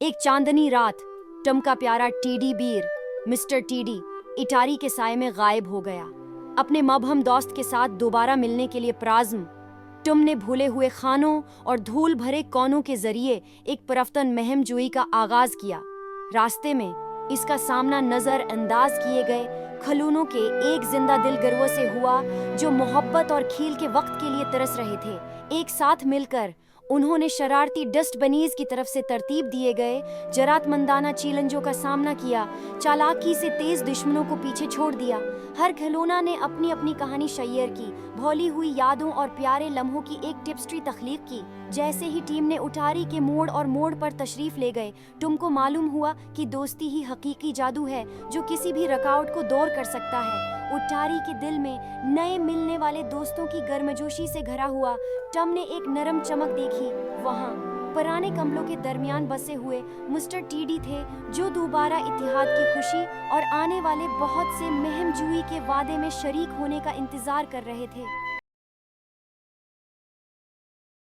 एक चांदनी रात टम का प्यारा टीडी बीर मिस्टर टीडी इटारी के साए में गायब हो गया। अपने मबहम दोस्त के साथ दोबारा मिलने के लिए प्राज़्म टम ने भूले हुए खानों और धूल भरे कोनों के जरिए एक परफ्तन महम जुई का आगाज किया। रास्ते में इसका सामना नजर अंदाज किए गए खलूनों के एक जिंदा दिल गिरोह से हुआ जो मोहब्बत और खेल के वक्त के लिए तरस रहे थे। एक साथ मिलकर उन्होंने शरारती डस्ट बनीज की तरफ से तरतीब दिए गए जरातमंदाना चैलेंजों का सामना किया, चालाकी से तेज दुश्मनों को पीछे छोड़ दिया। हर खिलौना ने अपनी अपनी कहानी शेयर की, भौली हुई यादों और प्यारे लम्हों की एक टिप्स्ट्री तख्लीक की। जैसे ही टीम ने उटारी के मोड़ पर तशरीफ ले गए, तुमको मालूम हुआ कि दोस्ती ही हकीकी जादू है जो किसी भी रुकावट को दूर कर सकता है। उटारी के दिल में नए मिलने वाले दोस्तों की गर्मजोशी से घरा हुआ टम ने एक नरम चमक देखी। वहाँ पुराने कमलों के दरमियान बसे हुए मिस्टर टीडी थे जो दोबारा इत्तेहाद की खुशी और आने वाले बहुत से महम जूई के वादे में शरीक होने का इंतजार कर रहे थे।